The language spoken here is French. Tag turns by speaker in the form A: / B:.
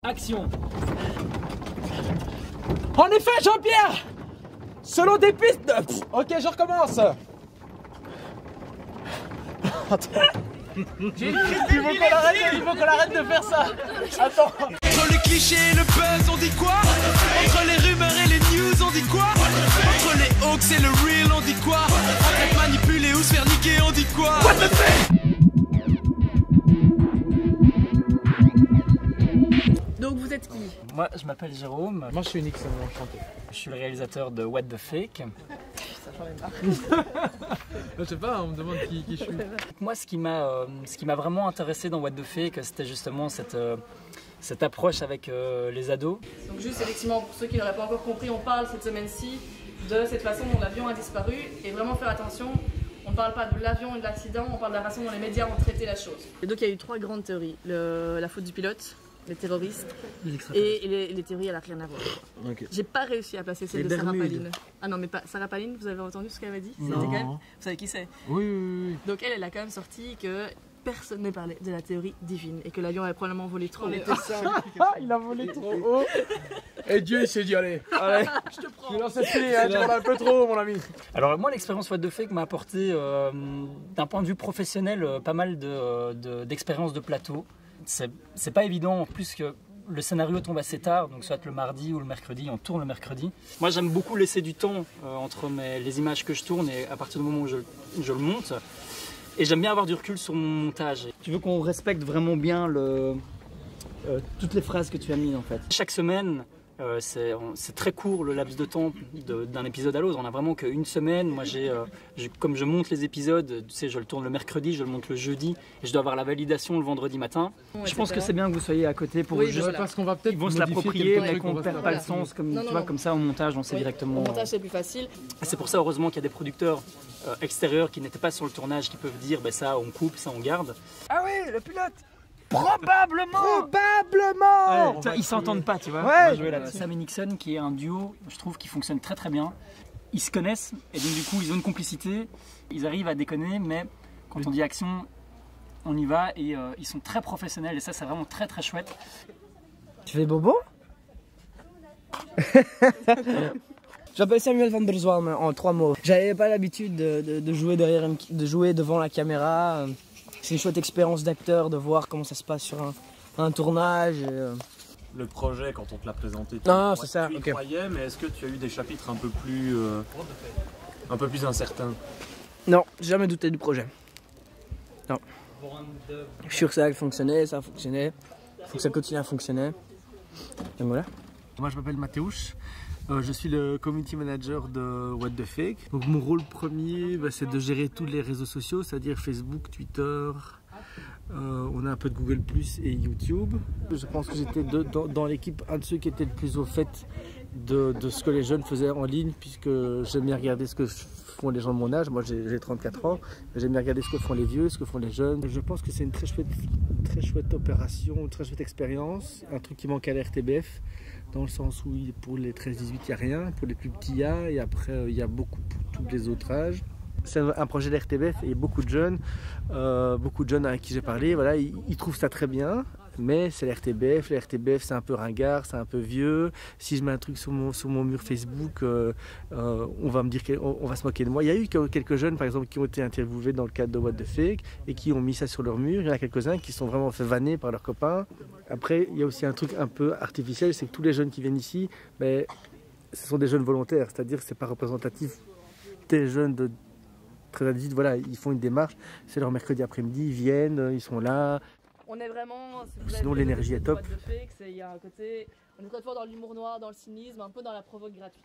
A: Action. En effet, Jean-Pierre, selon des pistes de... Ok, je recommence. Attends. Il faut qu'on arrête de faire ça. Attends.
B: Entre les clichés et le buzz, on dit quoi? Entre les rumeurs et les news, on dit quoi? Entre les hoax et le real, on dit quoi? Entre être manipulé ou se faire niquer, on dit quoi? What the fuck?
C: Donc vous êtes qui?
A: Moi, je m'appelle Jérôme.
D: Moi je suis Nix, enchanté.
A: Je suis le réalisateur de What the Fake.
D: Je sais pas, on me demande qui je suis.
A: Moi, ce qui m'a vraiment intéressé dans What the Fake, c'était justement cette approche avec les ados.
C: Donc juste effectivement, pour ceux qui n'auraient pas encore compris, on parle cette semaine-ci de cette façon dont l'avion a disparu. Et vraiment faire attention, on ne parle pas de l'avion et de l'accident, on parle de la façon dont les médias ont traité la chose. Et donc il y a eu 3 grandes théories. La faute du pilote, les terroristes et les théories, elle n'a rien à voir. Okay. J'ai pas réussi à placer celle de Sarah Palin. Ah non, mais pas Sarah Palin, vous avez entendu ce qu'elle avait dit? C'était quand même... Vous savez qui c'est?
D: Oui.
C: Donc elle a quand même sorti que personne ne parlait de la théorie divine et que l'avion avait probablement volé trop haut.
D: Il a volé trop haut. Et Dieu il s'est dit allez, je te prends. Tu lances cette clé, tu en as un peu trop mon ami.
A: Alors moi l'expérience What the Fake m'a apporté d'un point de vue professionnel pas mal d'expériences de plateau. C'est pas évident en plus que le scénario tombe assez tard, donc soit le mardi ou le mercredi, on tourne le mercredi. Moi j'aime beaucoup laisser du temps entre les images que je tourne et à partir du moment où je le monte. Et j'aime bien avoir du recul sur mon montage. Tu veux qu'on respecte vraiment bien toutes les phrases que tu as mises en fait. Chaque semaine, c'est très court le laps de temps d'un épisode à l'autre. On a vraiment qu'une semaine. Moi, comme je monte les épisodes, tu sais, je le tourne le mercredi, je le monte le jeudi, et je dois avoir la validation le vendredi matin. Je pense que c'est bien que vous soyez à côté pour juste
D: parce qu'on va peut-être
A: ils vont se l'approprier, mais qu'on ne perd pas le sens. Comme ça, au montage, on sait directement.
C: Au montage, c'est plus facile.
A: C'est pour ça, heureusement, qu'il y a des producteurs extérieurs qui n'étaient pas sur le tournage, qui peuvent dire, ben ça, on coupe, ça, on garde.
D: Ah oui, le pilote.
A: Probablement. Ouais, ils s'entendent pas, tu vois. Ouais. Sam et Nixon, qui est un duo, je trouve, qui fonctionne très très bien. Ils se connaissent et donc du coup ils ont une complicité. Ils arrivent à déconner, mais quand on dit action, on y va et ils sont très professionnels et ça c'est vraiment très très chouette.
E: Tu fais bobo? J'appelle Samuel van der Zwalm en 3 mots. J'avais pas l'habitude de jouer devant la caméra. C'est une chouette expérience d'acteur de voir comment ça se passe sur un tournage.
F: Le projet, quand on te l'a présenté, tu y croyais, mais est-ce que tu as eu des chapitres un peu plus incertains?
E: Non, j'ai jamais douté du projet. Non. Je suis sûr que ça fonctionnait, ça fonctionnait. Il faut que ça continue à fonctionner. Et voilà.
G: Moi je m'appelle Mateusz. Je suis le community manager de What the Fake. Donc mon rôle premier, c'est de gérer tous les réseaux sociaux, c'est-à-dire Facebook, Twitter, on a un peu de Google Plus et YouTube. Je pense que j'étais dans l'équipe un de ceux qui étaient le plus au fait de ce que les jeunes faisaient en ligne, puisque j'aime bien regarder ce que font les gens de mon âge. Moi j'ai 34 ans, j'aime bien regarder ce que font les vieux, ce que font les jeunes. Je pense que c'est une très chouette opération, une très chouette expérience, un truc qui manque à la RTBF. Dans le sens où pour les 13-18 il n'y a rien, pour les plus petits il y a, et après il y a beaucoup pour tous les autres âges. C'est un projet de l'RTBF et beaucoup de jeunes avec qui j'ai parlé, voilà, ils trouvent ça très bien, mais c'est l'RTBF c'est un peu ringard, c'est un peu vieux. Si je mets un truc sur mon mur Facebook, on va me dire qu'on va se moquer de moi. Il y a eu quelques jeunes par exemple qui ont été interviewés dans le cadre de What the Fake et qui ont mis ça sur leur mur. Il y en a quelques-uns qui sont vraiment fait vanner par leurs copains. Après, il y a aussi un truc un peu artificiel, c'est que tous les jeunes qui viennent ici, ce sont des jeunes volontaires, c'est-à-dire que c'est pas représentatif des jeunes de 13 à 18, voilà, ils font une démarche, c'est leur mercredi après-midi, ils viennent, ils sont là.
C: On est vraiment...
G: Sinon l'énergie est top.
C: On est très fort dans l'humour noir, dans le cynisme, un peu dans la provoque gratuite.